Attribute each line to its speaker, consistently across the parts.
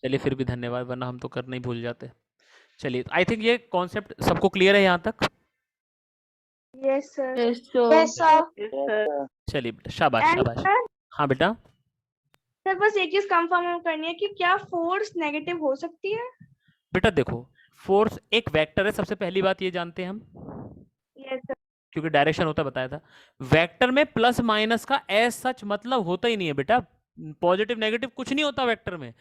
Speaker 1: चलिए फिर भी धन्यवाद, वरना हम तो करना ही भूल जाते। चलिए, आई थिंक ये कॉन्सेप्ट सबको क्लियर है यहाँ तक।
Speaker 2: Yes sir.
Speaker 3: Yes sir.
Speaker 2: Yes sir.
Speaker 1: चलिए बेटा, शाबाश
Speaker 2: एंड
Speaker 1: शाबाश।
Speaker 2: सर,
Speaker 1: हाँ बेटा,
Speaker 2: सर बस एक चीज कंफर्म करनी है कि क्या फोर्स नेगेटिव हो सकती है?
Speaker 1: बेटा देखो, फोर्स एक वेक्टर है, सबसे पहली बात ये जानते हैं हम,
Speaker 2: यस सर।
Speaker 1: क्योंकि डायरेक्शन होता है, बताया था। वेक्टर में प्लस माइनस का एज सच मतलब होता ही नहीं है बेटा। पॉजिटिव नेगेटिव कुछ नहीं होता वेक्टर में।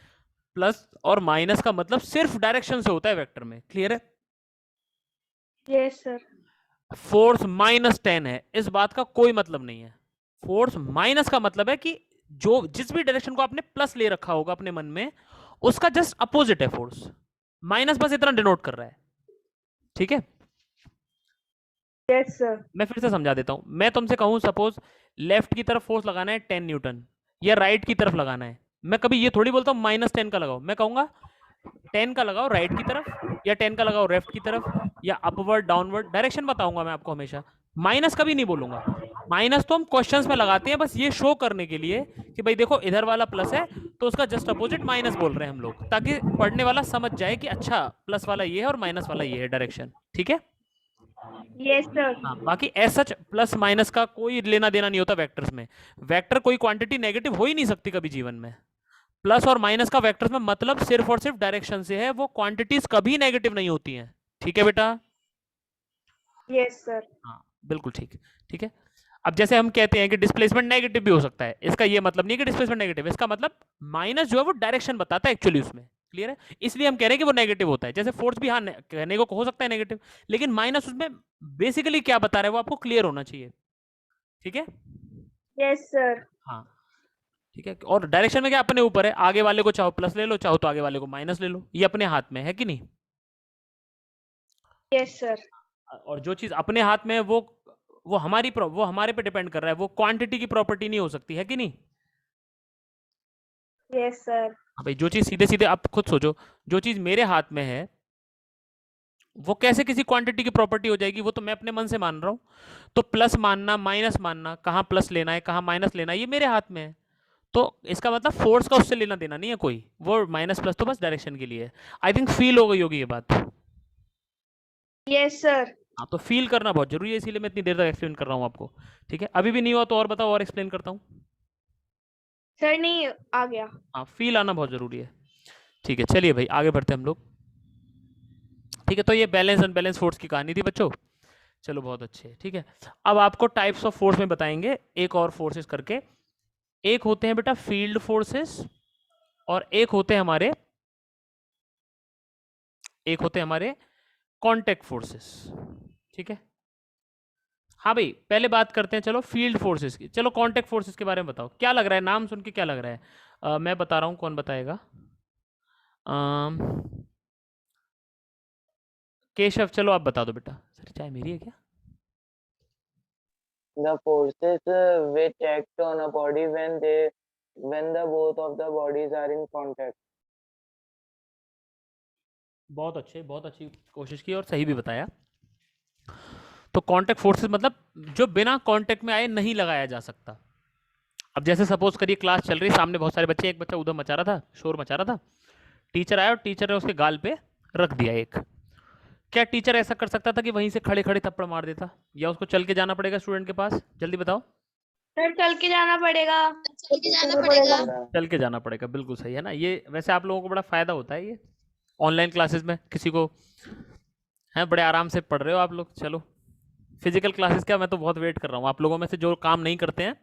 Speaker 1: प्लस और माइनस का मतलब सिर्फ डायरेक्शन से होता है वेक्टर में। क्लियर है?
Speaker 2: Yes sir.
Speaker 1: फोर्स -10 है, इस बात का कोई मतलब नहीं है। फोर्स माइनस का मतलब है कि जो जिस भी डायरेक्शन को आपने प्लस ले रखा होगा अपने मन में, उसका जस्ट अपोजिट है फोर्स। माइनस बस इतना डिनोट कर रहा है। ठीक है?
Speaker 2: Yes sir.
Speaker 1: मैं फिर से समझा देता हूं। मैं तुमसे कहूं सपोज लेफ्ट की तरफ फोर्स लगाना है 10 न्यूटन, या राइट की तरफ लगाना है, मैं कभी ये थोड़ी बोलता हूं -10 का लगाओ। मैं कहूंगा 10 का लगाओ राइट की तरफ, या 10 का लगाओ लेफ्ट की तरफ, या अपवर्ड डाउनवर्ड डायरेक्शन बताऊंगा मैं आपको हमेशा। माइनस कभी नहीं बोलूंगा। माइनस तो हम क्वेश्चंस में लगाते हैं बस ये शो करने के लिए कि भाई देखो इधर वाला प्लस है, तो उसका जस्ट अपोजिट माइनस बोल रहे हैं हम लोग, ताकि पढ़ने वाला समझ जाए कि अच्छा प्लस वाला ये है और माइनस वाला ये है डायरेक्शन। ठीक है?
Speaker 2: Yes sir.
Speaker 1: हाँ, बाकी एज सच प्लस माइनस का कोई लेना देना नहीं होता वेक्टर्स में। वेक्टर कोई क्वांटिटी नेगेटिव हो ही नहीं सकती कभी जीवन में। प्लस और माइनस का वेक्टर्स में मतलब सिर्फ और सिर्फ डायरेक्शन से है, वो क्वांटिटीज कभी नेगेटिव नहीं होती हैं। ठीक है बेटा?
Speaker 2: Yes sir.
Speaker 1: हाँ बिल्कुल ठीक। ठीक है, अब जैसे हम कहते हैं कि डिस्प्लेसमेंट नेगेटिव भी हो सकता है, इसका ये मतलब नहीं कि डिस्प्लेसमेंट नेगेटिव, इसका मतलब माइनस जो है वो डायरेक्शन बताता है एक्चुअली उसमें। क्लियर है? इसलिए हम कह रहे हैं कि वो नेगेटिव होता है। जैसे फोर्स भी हाँ कहने को हो सकता है नेगेटिव, लेकिन माइनस उसमें बेसिकली क्या बता रहा है वो आपको क्लियर होना चाहिए। ठीक है?
Speaker 2: Yes sir.
Speaker 1: हाँ ठीक है। और डायरेक्शन में क्या अपने ऊपर है, आगे वाले को चाहो प्लस ले लो, चाहो तो आगे वाले को माइनस ले लो, ये अपने हाथ में है कि नहीं?
Speaker 2: Yes sir.
Speaker 1: और जो चीज अपने हाथ में है वो वो हमारे पे डिपेंड कर रहा है, वो क्वांटिटी की प्रॉपर्टी नहीं हो सकती है कि नहीं?
Speaker 2: Yes sir.
Speaker 1: हाँ भाई, जो चीज सीधे सीधे आप खुद सोचो, जो चीज मेरे हाथ में है वो कैसे किसी क्वांटिटी की प्रॉपर्टी हो जाएगी? वो तो मैं अपने मन से मान रहा हूं। तो प्लस मानना माइनस मानना, कहाँ प्लस लेना है कहाँ माइनस लेना है, ये मेरे हाथ में है। तो इसका मतलब फोर्स का उससे लेना देना नहीं है कोई, वो माइनस प्लस तो बस डायरेक्शन के लिए है। आई थिंक फील हो गई होगी ये बात।
Speaker 2: Yes sir.
Speaker 1: हाँ, तो फील करना बहुत जरूरी है, इसीलिए मैं इतनी देर तक एक्सप्लेन कर रहा हूँ आपको। ठीक है, अभी भी नहीं हुआ तो और बताओ, और एक्सप्लेन करता हूँ।
Speaker 2: सर नहीं आ गया।
Speaker 1: हाँ, फील आना बहुत जरूरी है। ठीक है, चलिए भाई आगे बढ़ते हैं हम लोग। ठीक है, तो ये बैलेंस अनबैलेंस फोर्स की कहानी थी बच्चों। चलो बहुत अच्छे। ठीक है, अब आपको टाइप्स ऑफ फोर्स में बताएंगे एक और फोर्सेस करके। एक होते हैं बेटा फील्ड फोर्सेस, और एक होते हैं हमारे कांटेक्ट फोर्सेस। ठीक है? हाँ भाई, पहले बात करते हैं चलो फील्ड फोर्सेस की। चलो कांटेक्ट फोर्सेस के बारे में बताओ, क्या लग रहा है नाम सुन के, क्या लग रहा है? मैं बता रहा हूँ, कौन बताएगा? अम, केशव, चलो आप बता दो बेटा। सर चाय मेरी है क्या?
Speaker 4: The forces which act on a body when the both of the bodies are in contact.
Speaker 1: बहुत अच्छे, बहुत अच्छी कोशिश की और सही भी बताया। तो कांटेक्ट फोर्सेस मतलब जो बिना कांटेक्ट में आए नहीं लगाया जा सकता। अब जैसे सपोज करिए क्लास चल रही है, सामने बहुत सारे बच्चे, एक बच्चा उधर मचा रहा था, शोर मचा रहा था, टीचर आया और टीचर ने उसके गाल पे रख दिया एक। क्या टीचर ऐसा कर सकता था कि वहीं से खड़े खड़े थप्पड़ मार देता, या उसको चल के जाना पड़ेगा स्टूडेंट के पास? जल्दी बताओ।
Speaker 2: सर चल के जाना पड़ेगा।
Speaker 3: चल के जाना पड़ेगा।
Speaker 1: चल के जाना पड़ेगा, बिल्कुल सही है ना। ये वैसे आप लोगों को बड़ा फायदा होता है ये ऑनलाइन क्लासेस में, किसी को है बड़े आराम से पढ़ रहे हो आप लोग। चलो फिजिकल क्लासेस क्या, मैं तो बहुत वेट कर रहा हूँ। आप लोगों में से जो काम नहीं करते हैं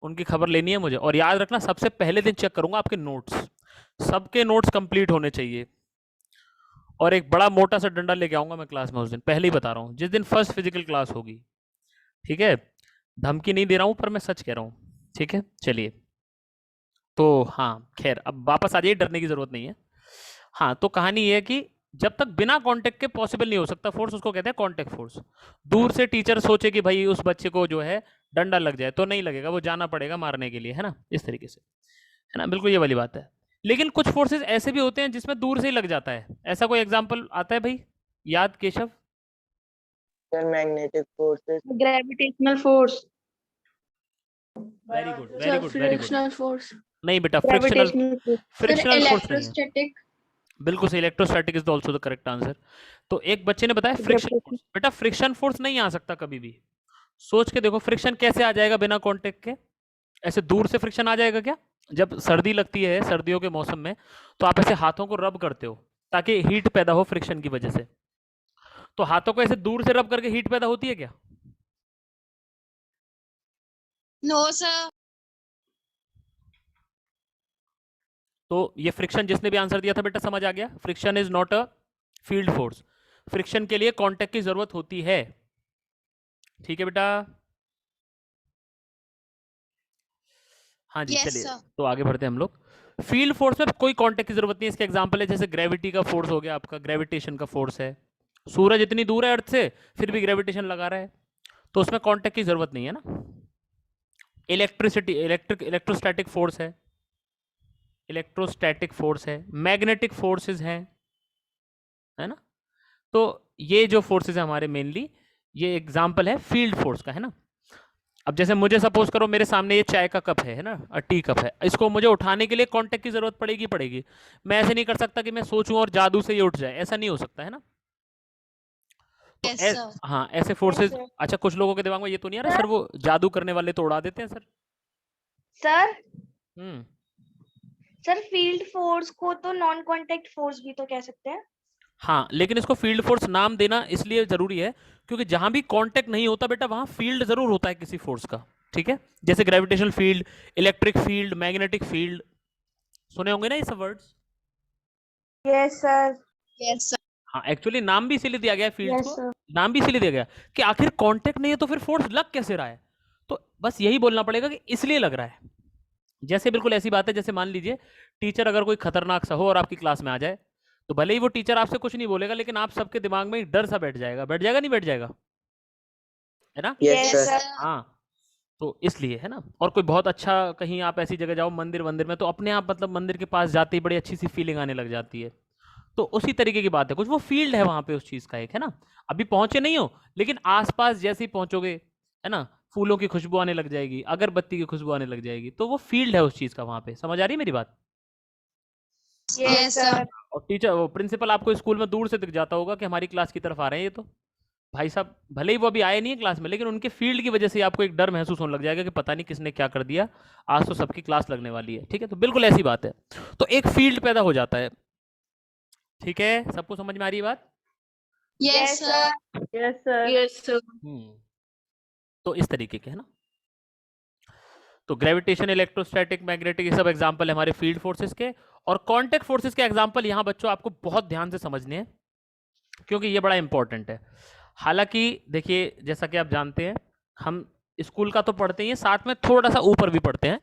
Speaker 1: उनकी खबर लेनी है मुझे। और याद रखना, सबसे पहले दिन चेक करूंगा आपके नोट्स, सबके नोट्स कंप्लीट होने चाहिए। और एक बड़ा मोटा सा डंडा लेके आऊंगा मैं क्लास में उस दिन, पहले ही बता रहा हूँ, जिस दिन फर्स्ट फिजिकल क्लास होगी। ठीक है? धमकी नहीं दे रहा हूँ पर मैं सच कह रहा हूँ। ठीक है, चलिए। तो हाँ खैर, अब वापस आ जाइए, डरने की जरूरत नहीं है। हाँ, तो कहानी ये है कि जब तक बिना कांटेक्ट के पॉसिबल नहीं हो सकता फोर्स, उसको कहते हैं कांटेक्ट फोर्स। दूर से टीचर सोचे कि भाई उस बच्चे को जो है डंडा लग जाए, तो नहीं लगेगा, वो जाना पड़ेगा मारने के लिए, है ना, इस तरीके से, है ना, बिल्कुल ये वाली बात है। लेकिन कुछ फोर्सेस ऐसे भी होते हैं जिसमें दूर से ही लग जाता है। ऐसा कोई एग्जाम्पल आता है भाई याद, Keshav?
Speaker 4: The magnetic forces.
Speaker 2: Gravitational force.
Speaker 1: Very good, very
Speaker 3: sir
Speaker 1: good, very good.
Speaker 3: Frictional force.
Speaker 1: नहीं बेटा, frictional
Speaker 2: Gravitational force.
Speaker 1: Frictional force नहीं है।
Speaker 3: इलेक्ट्रोस्टैटिक।
Speaker 1: बिल्कुल सही, electrostatic is also the correct answer. तो एक बच्चे ने बताया फ्रिक्शन
Speaker 2: Gravitation.
Speaker 1: फोर्स। बेटा फ्रिक्शन फोर्स नहीं आ सकता कभी भी। सोच के देखो, फ्रिक्शन कैसे आ जाएगा बिना कांटेक्ट के? ऐसे दूर से फ्रिक्शन आ जाएगा क्या? जब सर्दी लगती है, सर्दियों के मौसम में, तो आप ऐसे हाथों को रब करते हो ताकि हीट पैदा हो फ्रिक्शन की वजह से। तो हाथों को ऐसे दूर से रब करके हीट पैदा होती है क्या?
Speaker 3: No sir.
Speaker 1: तो ये फ्रिक्शन जिसने भी आंसर दिया था बेटा, समझ आ गया? Friction is not a field force. Friction के लिए कांटेक्ट की जरूरत होती है। ठीक है बेटा? हाँ जी,
Speaker 3: Yes,
Speaker 1: चलिए
Speaker 3: sir.
Speaker 1: तो आगे बढ़ते हैं हम लोग। फील्ड फोर्स में कोई कांटेक्ट की जरूरत नहीं है। इसके एग्जांपल है जैसे ग्रेविटी का फोर्स हो गया, आपका ग्रेविटेशन का फोर्स है। सूरज इतनी दूर है अर्थ से, फिर भी ग्रेविटेशन लगा रहा है, तो उसमें कांटेक्ट की जरूरत नहीं है ना। इलेक्ट्रोस्टैटिक फोर्स है, इलेक्ट्रोस्टैटिक फोर्स है, मैग्नेटिक फोर्सेस हैं, है ना। तो ये जो फोर्सेस है हमारे, मेनली ये एग्जांपल है फील्ड फोर्स का, है ना। अब जैसे मुझे सपोज करो मेरे सामने ये चाय का कप है ना, टी कप है, इसको मुझे उठाने के लिए कांटेक्ट की जरूरत पड़ेगी। मैं ऐसे नहीं कर सकता कि मैं सोचूं और जादू से ये उठ जाए, ऐसा नहीं हो सकता, है ना। तो
Speaker 3: Yes, sir.
Speaker 1: हाँ, ऐसे फोर्सेस।
Speaker 2: sir.
Speaker 1: अच्छा, कुछ लोगों के दिमाग में ये तो नहीं आ रहा सर, वो जादू करने वाले तो उड़ा देते हैं सर।
Speaker 2: Sir,
Speaker 1: हम्म
Speaker 2: सर फील्ड फोर्स को तो नॉन कांटेक्ट फोर्स भी तो कह सकते हैं।
Speaker 1: हाँ, लेकिन इसको फील्ड फोर्स नाम देना इसलिए जरूरी है क्योंकि जहां भी कांटेक्ट नहीं होता बेटा, वहां फील्ड जरूर होता है किसी फोर्स का। ठीक है, जैसे gravitational field, electric field, magnetic field, सुने होंगे ना ये सब words.
Speaker 2: Yes sir.
Speaker 3: Yes, sir.
Speaker 1: हाँ, एक्चुअली नाम भी इसीलिए दिया गया है फील्ड
Speaker 2: यस
Speaker 1: को।
Speaker 2: सर।
Speaker 1: नाम भी इसीलिए दिया गया कि आखिर कांटेक्ट नहीं है तो फिर फोर्स लग कैसे रहा है। तो बस यही बोलना पड़ेगा कि इसलिए लग रहा है। जैसे बिल्कुल ऐसी बात है, जैसे मान लीजिए टीचर अगर कोई खतरनाक सा हो और आपकी क्लास में आ जाए, तो भले ही वो टीचर आपसे कुछ नहीं बोलेगा, लेकिन आप सबके दिमाग में एक डर सा बैठ जाएगा, नहीं बैठ जाएगा, है ना।
Speaker 4: Yes,
Speaker 3: Yes,
Speaker 4: sir.
Speaker 3: sir.
Speaker 1: हाँ, तो इसलिए, है ना। और कोई बहुत अच्छा, कहीं आप ऐसी जगह जाओ मंदिर वंदिर में, तो अपने आप मतलब मंदिर के पास जाते ही बड़ी अच्छी सी फीलिंग आने लग जाती है। तो उसी तरीके की बात है, कुछ वो फील्ड है वहां पे उस चीज का एक, है ना। अभी पहुंचे नहीं हो, लेकिन आसपास जैसे ही पहुंचोगे, है ना, फूलों की खुशबू आने लग जाएगी, अगरबत्ती की खुशबू आने लग जाएगी, तो वो फील्ड है उस चीज का वहां पे। समझ आ रही है मेरी बात?
Speaker 2: Yes sir.
Speaker 1: और टीचर, वो प्रिंसिपल आपको स्कूल में दूर से दिख जाता होगा कि हमारी क्लास की तरफ आ रहे हैं ये, तो भाई साहब भले ही वो अभी आए नहीं है क्लास में, लेकिन उनके फील्ड की वजह से आपको एक डर महसूस होने लग जाएगा कि पता नहीं किसने क्या कर दिया, आज तो सबकी क्लास लगने वाली है। ठीक है, तो बिल्कुल ऐसी बात है। तो एक फील्ड पैदा हो जाता है। ठीक है, सबको समझ में आ रही है बात?
Speaker 3: Yes, sir.
Speaker 2: Yes sir.
Speaker 3: Yes, sir.
Speaker 1: तो इस तरीके के, है ना। तो ग्रेविटेशन, इलेक्ट्रोस्टैटिक, मैग्नेटिक, ये सब एग्जांपल है हमारे फील्ड फोर्सेस के। और कांटेक्ट फोर्सेस के एग्जांपल यहाँ बच्चों आपको बहुत ध्यान से समझने हैं, क्योंकि ये बड़ा इंपॉर्टेंट है। हालांकि देखिए, जैसा कि आप जानते हैं, हम स्कूल का तो पढ़ते ही हैं, साथ में थोड़ा सा ऊपर भी पढ़ते हैं।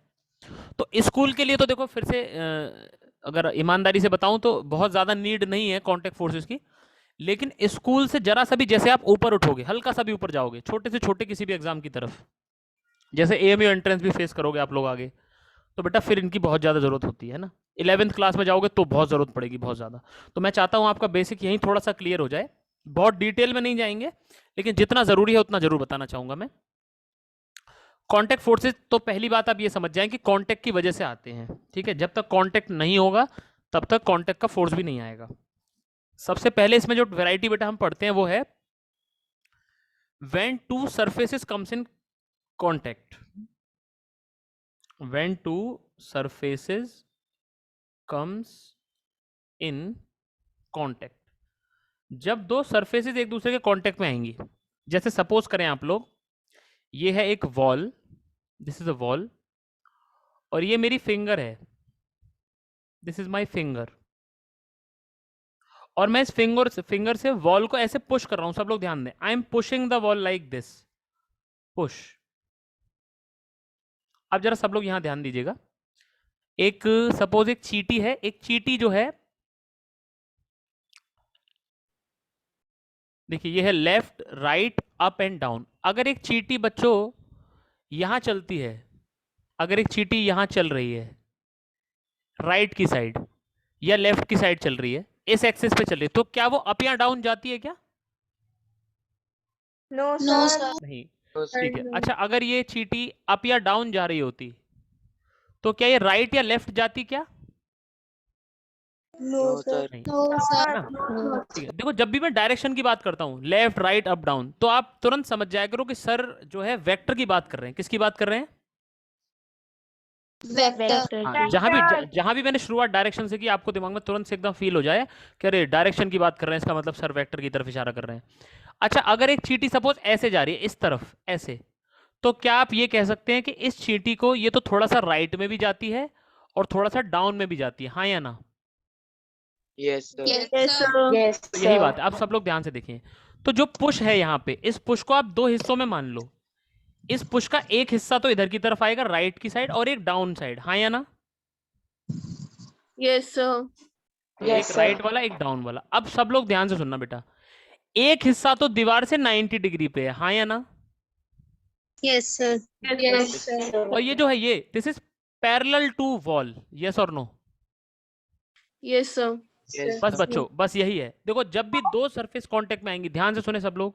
Speaker 1: तो स्कूल के लिए तो देखो, फिर से अगर ईमानदारी से बताऊं तो बहुत ज़्यादा नीड नहीं है कांटेक्ट फोर्सेस की। लेकिन स्कूल से जरा सा भी जैसे आप ऊपर उठोगे, हल्का सा भी ऊपर जाओगे, छोटे से छोटे किसी भी एग्जाम की तरफ, जैसे एएमयू एंट्रेंस भी फेस करोगे आप लोग आगे, तो बेटा फिर इनकी बहुत ज़्यादा ज़रूरत होती है ना। 11th क्लास में जाओगे तो बहुत ज़रूरत पड़ेगी, बहुत ज़्यादा। तो मैं चाहता हूँ आपका बेसिक यहीं थोड़ा सा क्लियर हो जाए, बहुत डिटेल में नहीं जाएंगे, लेकिन जितना ज़रूरी है उतना ज़रूर बताना चाहूँगा मैं। कांटेक्ट फोर्सेस, तो पहली बात आप ये समझ जाएं कि कांटेक्ट की वजह से आते हैं। ठीक है, जब तक कांटेक्ट नहीं होगा तब तक कांटेक्ट का फोर्स भी नहीं आएगा। सबसे पहले इसमें जो वैरायटी बेटा हम पढ़ते हैं वो है when to surfaces comes in contact. When to surfaces comes in contact, जब दो सरफेसेस एक दूसरे के कांटेक्ट में आएंगी। जैसे सपोज करें आप लोग, ये है एक wall, this is a wall, और ये मेरी फिंगर है, दिस इज माय फिंगर, और मैं इस फिंगर से वॉल को ऐसे पुश कर रहा हूं। सब लोग ध्यान दें, I am pushing the wall like this, push. अब जरा सब लोग यहां ध्यान दीजिएगा। एक सपोज एक चींटी है, एक चींटी जो है, देखिए ये है left, right, up and down. अगर एक चींटी बच्चों यहां चलती है, अगर एक चींटी यहां चल रही है राइट की साइड, या लेफ्ट की साइड चल रही है, इस एक्सिस पे चल रही है, तो क्या वो अप या डाउन जाती है क्या?
Speaker 2: No
Speaker 3: No,
Speaker 2: sir.
Speaker 3: sir.
Speaker 1: नहीं।
Speaker 4: तो
Speaker 1: ठीक है, अच्छा अगर ये चींटी अप या डाउन जा रही होती तो क्या ये राइट या लेफ्ट जाती क्या?
Speaker 2: नो सर
Speaker 1: नहीं,
Speaker 3: नो सर
Speaker 1: है ना? ठीक है, देखो जब भी मैं डायरेक्शन की बात करता हूँ, लेफ्ट राइट अप डाउन, तो आप तुरंत समझ जाया करो कि सर जो है वेक्टर की बात कर रहे हैं। किसकी बात कर रहे हैं?
Speaker 3: वेक्टर
Speaker 1: हाँ, जहां भी मैंने शुरुआत डायरेक्शन से की, आपको दिमाग में तुरंत से एकदम फील हो जाए कि अरे डायरेक्शन की बात कर रहे हैं, इसका मतलब सर वेक्टर की तरफ इशारा कर रहे हैं। अच्छा, अगर एक चींटी सपोज ऐसे जा रही है, इस तरफ ऐसे, तो क्या आप ये कह सकते हैं कि इस चींटी को ये तो थोड़ा सा राइट में भी जाती है और थोड़ा सा डाउन में भी जाती है, हाँ या ना?
Speaker 4: Yes, sir.
Speaker 3: Yes sir
Speaker 2: yes
Speaker 1: तो यही बात है। अब सब लोग ध्यान से देखिए, तो जो पुश है यहाँ पे, इस पुश को आप दो हिस्सों में मान लो। इस पुश का एक हिस्सा तो इधर की तरफ आएगा राइट की साइड, और एक डाउन साइड, हाँ या ना?
Speaker 3: यस सर
Speaker 1: एक राइट वाला एक डाउन वाला। अब सब लोग ध्यान से सुनना बेटा, एक हिस्सा तो दीवार से 90 डिग्री पे है, हाँ या ना?
Speaker 3: यस सर यस सर
Speaker 1: और ये जो है ये this is parallel to wall, yes और नो?
Speaker 3: यस सर
Speaker 4: Yes,
Speaker 1: बस
Speaker 4: sir.
Speaker 1: बच्चों, बस यही है। देखो जब भी दो सरफेस कांटेक्ट में आएंगी, ध्यान से सुने सब लोग,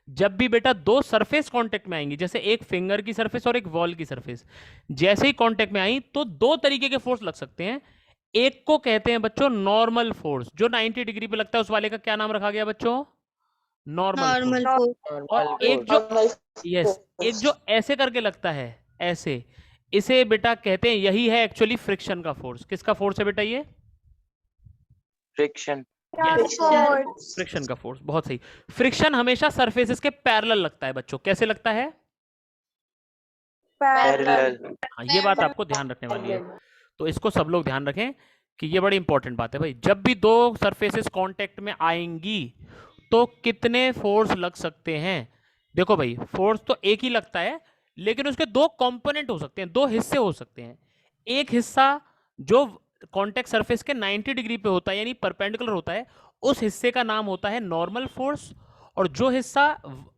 Speaker 1: जब भी बेटा दो सरफेस कांटेक्ट में आएंगी, जैसे एक फिंगर की सरफेस और एक वॉल की सरफेस, जैसे ही कांटेक्ट में आई तो दो तरीके के फोर्स लग सकते हैं। एक को कहते हैं बच्चों नॉर्मल फोर्स, जो 90 डिग्री पे लगता है उस वाले का क्या नाम रखा गया बच्चों? Normal
Speaker 3: normal
Speaker 1: force.
Speaker 3: फोर्स
Speaker 1: और
Speaker 4: Normal
Speaker 1: एक
Speaker 4: force.
Speaker 1: जो यस, एक जो ऐसे करके लगता है, ऐसे, इसे बेटा कहते हैं, यही है एक्चुअली फ्रिक्शन का फोर्स। किसका फोर्स है बेटा ये?
Speaker 4: Friction.
Speaker 1: फ्रिक्शन का फोर्स, बहुत सही। फ्रिक्शन हमेशा सरफेसेस के पैरेलल लगता है बच्चों। कैसे लगता है?
Speaker 4: Parallel.
Speaker 1: हाँ, ये बात आपको ध्यान रखने वाली है, तो इसको सब लोग ध्यान रखें कि ये बड़ी इंपॉर्टेंट बात है भाई। जब भी दो सरफेसेस कांटेक्ट में आएंगी तो कितने फोर्स लग सकते हैं? देखो भाई, फोर्स तो एक ही लगता है, लेकिन उसके दो कंपोनेंट हो सकते हैं, दो हिस्से हो सकते हैं। एक हिस्सा जो कांटेक्ट सरफेस के 90 डिग्री पे होता है, यानी परपेंडिकुलर होता है, उस हिस्से का नाम होता है नॉर्मल फोर्स। और जो हिस्सा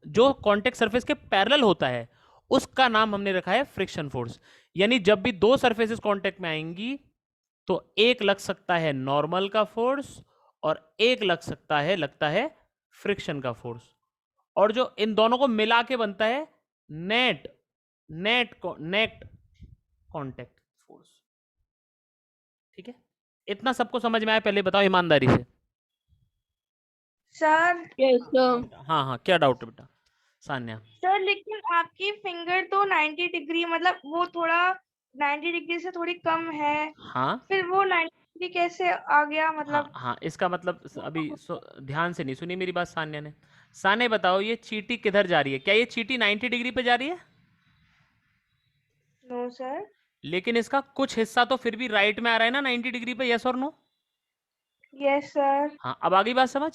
Speaker 1: जो कांटेक्ट सरफेस के पैरेलल होता है, उसका नाम हमने रखा है फ्रिक्शन फोर्स। यानी जब भी दो सरफेसेस कांटेक्ट में आएंगी तो एक लग सकता है नॉर्मल का फोर्स और एक लगता है फ्रिक्शन का फोर्स। और जो इन दोनों को मिला के बनता है नेट कांटेक्ट फोर्स। ठीक है, इतना सबको समझ में आया? पहले बताओ ईमानदारी से।
Speaker 2: सर
Speaker 3: यस सर
Speaker 1: हाँ हाँ, क्या डाउट है बेटा सान्या?
Speaker 2: सर लेकिन आपकी फिंगर तो 90 डिग्री मतलब वो थोड़ा 90 डिग्री से थोड़ी कम है,
Speaker 1: हाँ
Speaker 2: फिर वो 90 डिग्री कैसे आ गया
Speaker 1: हाँ
Speaker 2: मतलब?
Speaker 1: हाँ, इसका मतलब अभी ध्यान से नहीं सुनी मेरी बात सान्या ने। सान्या बताओ, ये चींटी किधर जा रही है? क्या ये चींटी 90 डिग्री पे जा रही है?
Speaker 2: No sir.
Speaker 1: लेकिन इसका कुछ हिस्सा तो फिर भी राइट में आ रहा है ना 90 डिग्री पे, यस और नो?
Speaker 2: Yes sir.
Speaker 1: हाँ, अब आ गई बात समझ?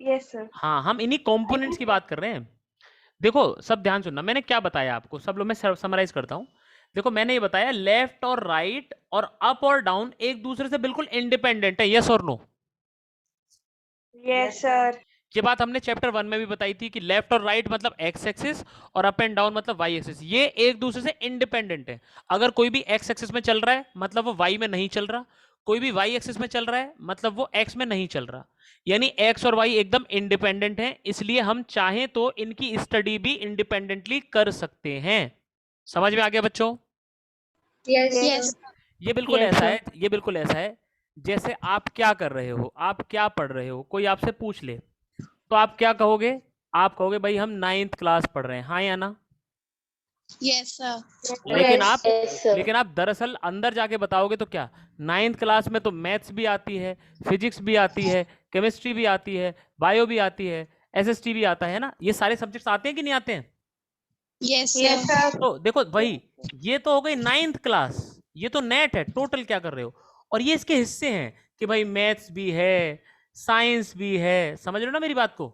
Speaker 2: Yes sir.
Speaker 1: हाँ, हम इन्हीं कंपोनेंट्स की बात कर रहे हैं। देखो सब ध्यान सुनना, मैंने क्या बताया आपको, सब लोग मैं समराइज करता हूँ। देखो मैंने ये बताया लेफ्ट और राइट और अप और डाउन एक दूसरे से बिल्कुल इंडिपेंडेंट है, यस और नो?
Speaker 2: Yes sir.
Speaker 1: ये बात हमने चैप्टर 1 में भी बताई थी कि लेफ्ट और राइट मतलब एक्स एक्सिस और अप एंड डाउन मतलब वाई एक्सिस, ये एक दूसरे से इंडिपेंडेंट है। अगर कोई भी एक्स एक्सिस में चल रहा है मतलब वो वाई में नहीं चल रहा, कोई भी वाई एक्सिस में चल रहा है मतलब वो एक्स में नहीं चल रहा। यानी एक्स और वाई एकदम इंडिपेंडेंट हैं, इसलिए हम चाहें तो इनकी स्टडी भी इंडिपेंडेंटली कर सकते हैं। समझ में आ गया बच्चों?
Speaker 3: यस
Speaker 1: ये बिल्कुल
Speaker 2: Yes,
Speaker 1: ऐसा
Speaker 2: sir.
Speaker 1: है, ये बिल्कुल ऐसा है जैसे आप क्या कर रहे हो, आप क्या पढ़ रहे हो, कोई आपसे पूछ ले तो आप क्या कहोगे? आप कहोगे भाई हम 9th क्लास पढ़ रहे हैं, हाँ या ना?
Speaker 3: यस सर
Speaker 1: लेकिन आप दरअसल अंदर जाके बताओगे तो क्या 9th क्लास में तो मैथ्स भी आती है, फिजिक्स भी आती है, केमिस्ट्री भी आती है, बायो भी आती है, एसएसटी भी आता है ना? ये सारे सब्जेक्ट्स आते हैं कि नहीं आते हैं?
Speaker 3: Yes
Speaker 2: yes
Speaker 3: sir
Speaker 2: sir.
Speaker 1: तो देखो भाई, ये तो हो गई 9th क्लास, ये तो नेट है, टोटल क्या कर रहे हो, और ये इसके हिस्से हैं कि भाई मैथ्स भी है, साइंस भी है। समझ रहे हो ना मेरी बात को?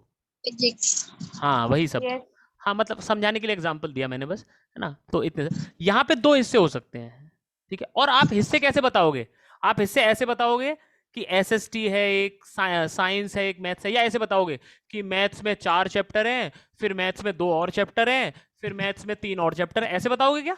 Speaker 3: फिजिक्स
Speaker 1: हाँ वही सब।
Speaker 2: यस
Speaker 1: हाँ मतलब समझाने के लिए एग्जांपल दिया मैंने बस, है ना? तो इतने यहाँ पे दो हिस्से हो सकते हैं, ठीक है? और आप हिस्से कैसे बताओगे? आप हिस्से ऐसे बताओगे कि एसएसटी है एक, साइंस है एक, मैथ्स है, या ऐसे बताओगे कि मैथ्स में 4 चैप्टर हैं, फिर मैथ्स में 2 और चैप्टर हैं, फिर मैथ्स में 3 और चैप्टर हैं, ऐसे बताओगे क्या?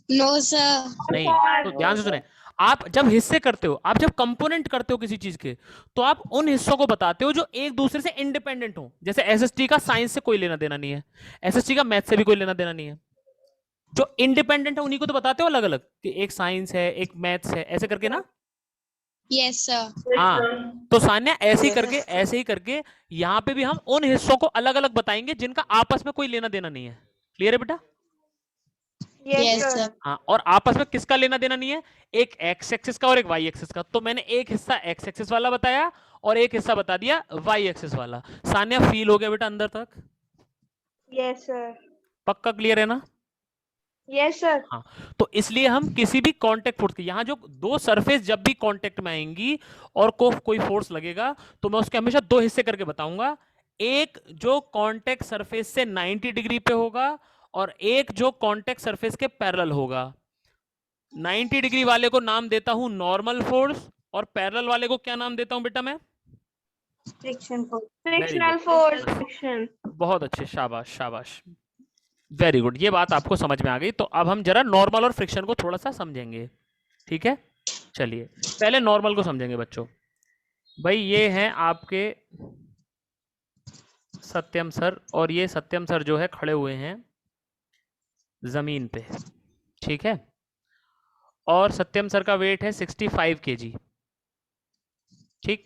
Speaker 3: नो सर
Speaker 1: नहीं। तो ध्यान से सुने, आप जब हिस्से करते हो, आप जब कंपोनेंट करते हो किसी चीज के, तो आप उन हिस्सों को बताते हो जो एक दूसरे से इंडिपेंडेंट हो। जैसे एसएसटी का साइंस से कोई लेना देना नहीं है, एसएसटी का मैथ से भी कोई लेना देना नहीं है, जो इंडिपेंडेंट है उन्हीं को तो बताते हो अलग अलग, कि एक साइंस है एक मैथ्स है, ऐसे करके ना।
Speaker 3: Yes, sir.
Speaker 1: हाँ, तो सान्या ऐसे ही करके यहाँ पे भी हम उन हिस्सों को अलग अलग बताएंगे जिनका आपस में कोई लेना देना नहीं है। क्लियर है बेटा?
Speaker 2: Yes,
Speaker 3: Yes,
Speaker 2: sir.
Speaker 3: sir.
Speaker 1: हाँ, और आपस में किसका लेना देना नहीं है, एक एक्स एक्सिस का और एक वाई एक्सिस का। तो मैंने एक हिस्सा एक्स एक्सिस वाला बताया और एक हिस्सा बता दिया वाई एक्सिस वाला। सान्या फील हो गया बेटा अंदर तक?
Speaker 2: Yes, sir.
Speaker 1: पक्का क्लियर है ना?
Speaker 2: Yes, sir.
Speaker 1: हाँ, तो इसलिए हम किसी भी कांटेक्ट फोर्स के, यहाँ जो दो सरफेस जब भी कांटेक्ट में आएंगी और कोई फोर्स लगेगा तो मैं उसके हमेशा दो हिस्से करके बताऊंगा। एक जो कांटेक्ट सरफेस से 90 डिग्री पे होगा और एक जो कांटेक्ट सरफेस के पैरेलल होगा। 90 डिग्री वाले को नाम देता हूं नॉर्मल फोर्स और पैरेलल वाले को क्या नाम देता हूं बेटा मैं?
Speaker 2: Friction force.
Speaker 1: Very
Speaker 2: Frictional
Speaker 1: good.
Speaker 2: force. Friction.
Speaker 1: बहुत अच्छे, शाबाश शाबाश, वेरी गुड। ये बात आपको समझ में आ गई। तो अब हम जरा नॉर्मल और फ्रिक्शन को थोड़ा सा समझेंगे, ठीक है? चलिए पहले नॉर्मल को समझेंगे बच्चों। भाई ये हैं आपके सत्यम सर, और ये सत्यम सर जो है खड़े हुए हैं जमीन पे, ठीक है? और सत्यम सर का वेट है 65 kg, ठीक?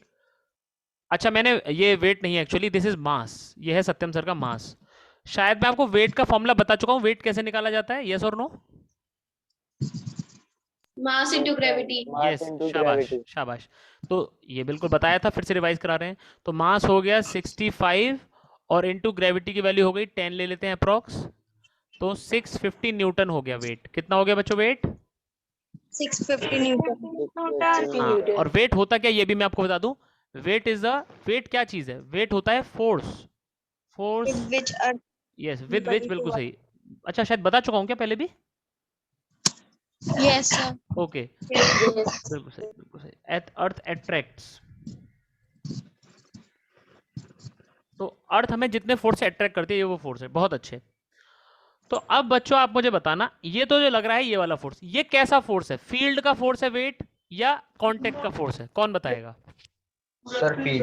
Speaker 1: अच्छा, मैंने ये वेट नहीं है एक्चुअली, दिस इज मास। ये है सत्यम सर का मास। शायद मैं आपको वेट का फॉर्मूला बता चुका हूं, वेट कैसे निकाला जाता है, यस और no?
Speaker 3: Mass into gravity.
Speaker 4: Mass
Speaker 1: yes,
Speaker 4: into
Speaker 1: शाबाश
Speaker 4: gravity.
Speaker 1: शाबाश। तो ये बिल्कुल बताया था, फिर से रिवाइज करा रहे हैं। तो मास हो गया 65 और इनटू ग्रेविटी की वैल्यू हो गई 10 ले लेते हैं अप्रॉक्स, तो 650 न्यूटन हो गया वेट। कितना हो गया बच्चों वेट?
Speaker 3: 650 Newton.
Speaker 1: हाँ, और वेट होता क्या ये भी मैं आपको बता दूं। वेट इज द, वेट क्या चीज है? वेट होता है force, force,
Speaker 3: With which Earth
Speaker 1: yes with which, बिल्कुल सही। अच्छा शायद बता चुका हूं क्या पहले भी?
Speaker 3: Yes, sir.
Speaker 1: Okay,
Speaker 3: Yes.
Speaker 1: बिल्कुल सही बिल्कुल सही। अर्थ अट्रैक्ट्स, तो अर्थ हमें जितने फोर्स से अट्रैक्ट करती है ये वो फोर्स है। बहुत अच्छे। तो अब बच्चों आप मुझे बताना, ये तो जो लग रहा है ये वाला फोर्स, ये कैसा फोर्स है? फील्ड का फोर्स है वेट या कांटेक्ट का फोर्स है? कौन बताएगा?
Speaker 4: Sir, field.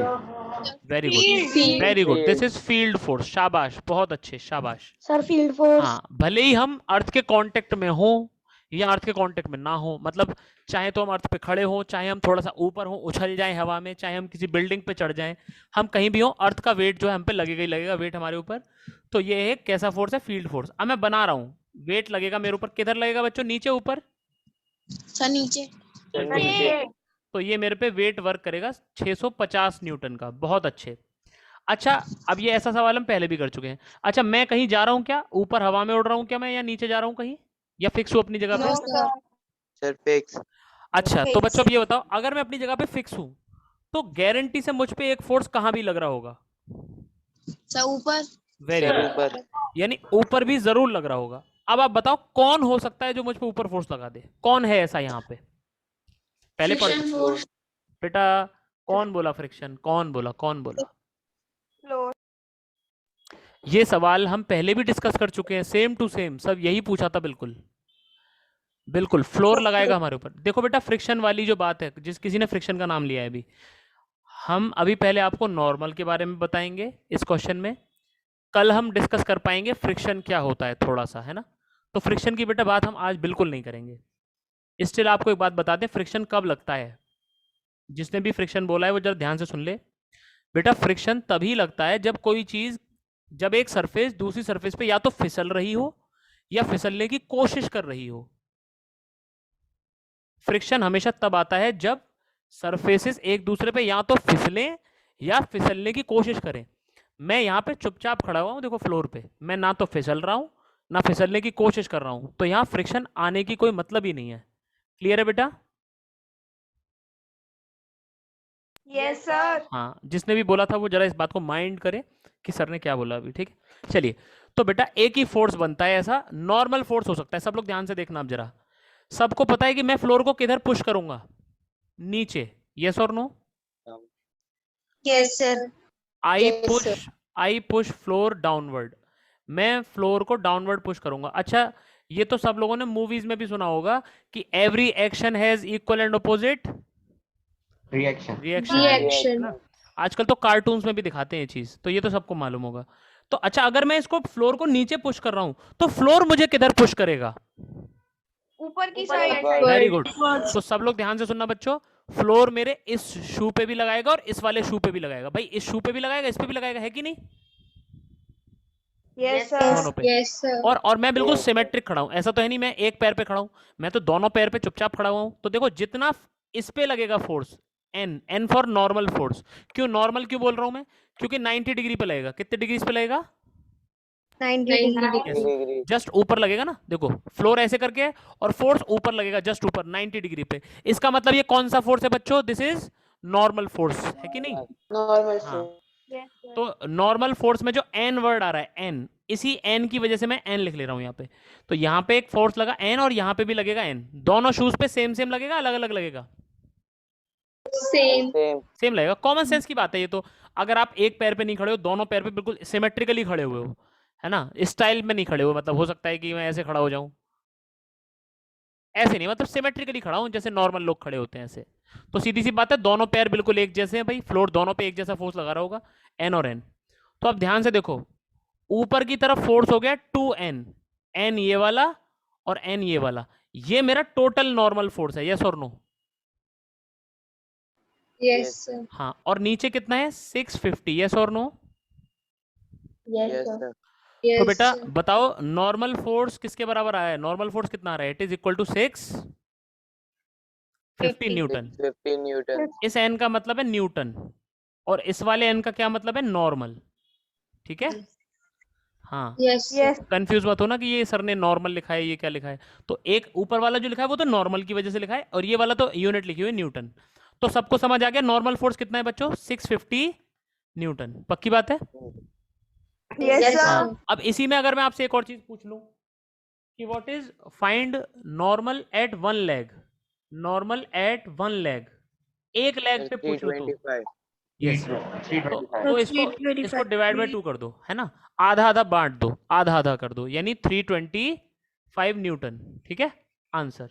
Speaker 1: Very good,
Speaker 3: Field.
Speaker 1: Very good, this
Speaker 4: Field.
Speaker 1: Is field force. शाबाश, बहुत अच्छे, शाबाश।
Speaker 3: Sir, field force.
Speaker 1: हाँ, भले ही हम अर्थ के कांटेक्ट में हो या अर्थ के कांटेक्ट में ना हो, मतलब चाहे तो हम अर्थ पे खड़े हो, चाहे हम थोड़ा सा ऊपर हो उछल जाएं हवा में, चाहे हम किसी बिल्डिंग पे चढ़ जाएं, हम कहीं भी हो, अर्थ का वेट जो है हम पे लगेगा ही लगेगा, वेट हमारे ऊपर। तो ये एक कैसा फोर्स है? Field force. अब मैं बना रहा हूँ, वेट लगेगा मेरे ऊपर, किधर लगेगा बच्चों? नीचे ऊपर?
Speaker 3: Sir, नीचे.
Speaker 2: नीचे.
Speaker 1: तो ये मेरे पे वेट वर्क करेगा 650 न्यूटन का। बहुत अच्छे। अच्छा, अब ये ऐसा सवाल हम पहले भी कर चुके हैं। अच्छा, मैं कहीं जा रहा हूँ क्या? ऊपर हवा में उड़ रहा हूँ क्या मैं, या नीचे जा रहा हूँ कहीं, या फिक्स हूँ अपनी जगह पे?
Speaker 3: No, sir.
Speaker 4: Sir, fix.
Speaker 1: अच्छा, तो बच्चों अब ये बताओ, अगर मैं अपनी जगह पे फिक्स हूँ तो गारंटी से मुझ पे एक फोर्स कहाँ भी लग रहा होगा?
Speaker 3: Sir, ऊपर.
Speaker 1: वेरी
Speaker 4: Sir,
Speaker 1: गुड,
Speaker 4: ऊपर.
Speaker 1: यानी ऊपर भी जरूर लग रहा होगा। अब आप बताओ कौन हो सकता है जो मुझ पे ऊपर फोर्स लगा दे? कौन है ऐसा यहाँ पे? पहले
Speaker 3: Friction force.
Speaker 1: बेटा कौन बोला फ्रिक्शन? कौन बोला? कौन बोला?
Speaker 2: Floor.
Speaker 1: ये सवाल हम पहले भी डिस्कस कर चुके हैं, सेम टू सेम सब यही पूछा था। बिल्कुल बिल्कुल, फ्लोर लगाएगा हमारे ऊपर। देखो बेटा, फ्रिक्शन वाली जो बात है, जिस किसी ने फ्रिक्शन का नाम लिया है अभी, हम अभी पहले आपको नॉर्मल के बारे में बताएंगे इस क्वेश्चन में। कल हम डिस्कस कर पाएंगे फ्रिक्शन क्या होता है थोड़ा सा, है ना? तो फ्रिक्शन की बेटा बात हम आज बिल्कुल नहीं करेंगे। स्टिल आपको एक बात बता दें, फ्रिक्शन कब लगता है? जिसने भी फ्रिक्शन बोला है वो जरा ध्यान से सुन ले बेटा। फ्रिक्शन तभी लगता है जब कोई चीज, जब एक सरफेस दूसरी सरफेस पे या तो फिसल रही हो या फिसलने की कोशिश कर रही हो। फ्रिक्शन हमेशा तब आता है जब सरफेसेस एक दूसरे पे या तो फिसलें या फिसलने की कोशिश करें। मैं यहाँ पे चुपचाप खड़ा हुआ हूँ, देखो फ्लोर पे, मैं ना तो फिसल रहा हूँ ना फिसलने की कोशिश कर रहा हूँ, तो यहाँ फ्रिक्शन आने की कोई मतलब ही नहीं है। क्लियर है बेटा?
Speaker 2: Yes, sir.
Speaker 1: हाँ, जिसने भी बोला था वो जरा इस बात को माइंड करे कि सर ने क्या बोला अभी, ठीक है? चलिए, तो बेटा एक ही फोर्स बनता है ऐसा, नॉर्मल फोर्स हो सकता है। सब लोग ध्यान से देखना अब जरा। सबको पता है कि मैं फ्लोर को किधर पुश करूंगा? नीचे, यस और no?
Speaker 3: Yes, sir.
Speaker 1: I push floor downward. मैं फ्लोर को डाउनवर्ड पुश करूंगा। अच्छा, ये तो सब लोगों ने मूवीज में भी सुना होगा कि every action has equal and opposite
Speaker 4: Reaction.
Speaker 1: Reaction,
Speaker 3: Reaction.
Speaker 1: ना? आजकल तो कार्टून्स में भी दिखाते हैं ये चीज, तो ये तो सबको मालूम होगा। तो अच्छा, अगर मैं इसको फ्लोर को नीचे पुश कर रहा हूं तो फ्लोर मुझे किधर पुश करेगा?
Speaker 2: ऊपर की
Speaker 4: ऊपर।
Speaker 2: साइड।
Speaker 1: Very good. तो सब लोग ध्यान से सुनना बच्चों, फ्लोर मेरे इस शू पे भी लगाएगा और इस वाले शू पे भी लगाएगा। भाई इस शू पे भी लगाएगा, इस पे भी लगाएगा, है कि नहीं?
Speaker 2: यस
Speaker 1: दोनों
Speaker 2: सर।
Speaker 1: पे।
Speaker 3: Yes sir.
Speaker 1: और मैं बिल्कुल
Speaker 4: Yes, sir.
Speaker 1: सिमेट्रिक खड़ा हूं, ऐसा तो है नहीं मैं एक पैर पे खड़ा हूं, मैं तो दोनों पैर पे चुपचाप खड़ा हुआ हूं। तो देखो जितना इस पे लगेगा force, N, N for normal force. क्यों नॉर्मल क्यों बोल रहा हूं मैं? क्योंकि 90 डिग्री पे लगेगा। कितने डिग्री पे लगेगा?
Speaker 3: 90 डिग्री।
Speaker 1: Yes.
Speaker 4: degree.
Speaker 1: जस्ट ऊपर लगेगा ना, देखो फ्लोर ऐसे करके है और फोर्स ऊपर लगेगा, जस्ट ऊपर 90 डिग्री पे। इसका मतलब ये कौन सा फोर्स है बच्चों? दिस इज नॉर्मल फोर्स, है कि नहीं?
Speaker 4: Normal
Speaker 1: हाँ।
Speaker 4: force.
Speaker 2: Yes sir.
Speaker 1: तो नॉर्मल फोर्स में जो एन वर्ड आ रहा है, एन, इसी एन की वजह से मैं एन लिख ले रहा हूं यहाँ पे। तो यहाँ पे एक फोर्स लगा एन और यहाँ पे भी लगेगा एन। दोनों शूज पे सेम सेम लगेगा, अलग अलग लगेगा?
Speaker 3: सेम।
Speaker 4: Same.
Speaker 1: सेम लगेगा। कॉमन सेंस की बात है ये तो। अगर आप एक पैर पे नहीं खड़े हो, दोनों पैर पे बिल्कुल सिमेट्रिकली खड़े हुए हो, है ना, स्टाइल में नहीं खड़े हो, मतलब हो सकता है कि मैं ऐसे खड़ा हो जाऊं, ऐसे नहीं, मतलब सिमेट्रिकली खड़ा हूं जैसे नॉर्मल लोग खड़े होते हैं ऐसे। तो सीधी सी बात है, दोनों पैर बिल्कुल एक जैसे हैं भाई, फ्लोर दोनों पे एक जैसा फोर्स लगा रहा होगा, एन और एन। तो अब ध्यान से देखो, ऊपर की तरफ फोर्स हो गया 2n, एन ये वाला और एन ये वाला, ये मेरा टोटल नॉर्मल फोर्स है, यस और नो?
Speaker 3: Yes sir.
Speaker 1: हाँ, और नीचे कितना है? 650, यस और no?
Speaker 3: Yes
Speaker 4: Yes,
Speaker 3: sir.
Speaker 4: sir.
Speaker 1: तो बेटा बताओ नॉर्मल फोर्स किसके बराबर आया है? नॉर्मल फोर्स कितना आ रहा है? It is equal to 650 newton.
Speaker 4: 50 Newton.
Speaker 1: इस एन का मतलब है न्यूटन और इस वाले एन का क्या मतलब है? नॉर्मल। ठीक है? हाँ।
Speaker 3: Yes
Speaker 2: yes.
Speaker 1: कंफ्यूज मत हो ना कि ये सर ने नॉर्मल लिखा है, ये क्या लिखा है। तो एक ऊपर वाला जो लिखा है वो तो नॉर्मल की वजह से लिखा है और ये वाला तो यूनिट लिखी हुई है न्यूटन। तो सबको समझ आ गया नॉर्मल फोर्स कितना है बच्चों? 650 न्यूटन। पक्की बात है?
Speaker 2: Yes sir.
Speaker 1: हाँ। अब इसी में अगर मैं आपसे एक और चीज पूछ लूं कि what is find normal at one leg, normal at one leg, एक लेग पे पूछ लो तो
Speaker 4: 325.
Speaker 1: यस, तो इसको डिवाइड बाय 2 कर दो, है ना, आधा आधा बांट दो, आधा आधा कर दो, यानी 325 न्यूटन। ठीक है आंसर?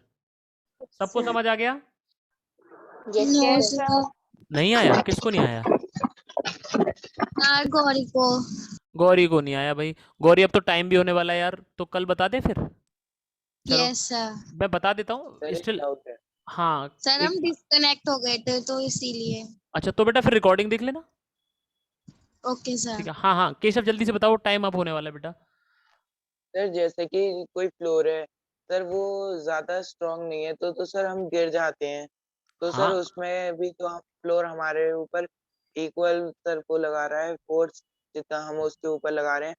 Speaker 1: सबको समझ आ गया?
Speaker 3: No sir.
Speaker 1: नहीं आया? किसको नहीं आया?
Speaker 3: गौरी को।
Speaker 1: गौरी को नहीं आया भाई। गौरी अब तो टाइम भी होने वाला है यार, तो कल बता दे फिर। चलो
Speaker 3: यस सर।
Speaker 1: मैं बता देता हूँ
Speaker 4: Sir, एक
Speaker 1: स्टिल।
Speaker 4: doubt है.
Speaker 1: हाँ
Speaker 3: सर हम
Speaker 1: एक,
Speaker 3: डिस्कनेक्ट हो गए थे तो इसीलिए।
Speaker 1: अच्छा तो बेटा फिर रिकॉर्डिंग देख लेना।
Speaker 3: Okay sir.
Speaker 1: ठीक है, हाँ हाँ केशव जल्दी से बताओ, टाइम अप होने वाला है बेटा।
Speaker 4: सर जैसे कि कोई फ्लोर है, सर वो ज्यादा स्ट्रांग नहीं है, तो सर हम गिर जाते हैं, तो सर
Speaker 1: हाँ
Speaker 4: उसमें भी तो हम फ्लोर हमारे ऊपर इक्वल सर को लगा रहा है फोर्स, जितना हम उसके ऊपर लगा रहे हैं,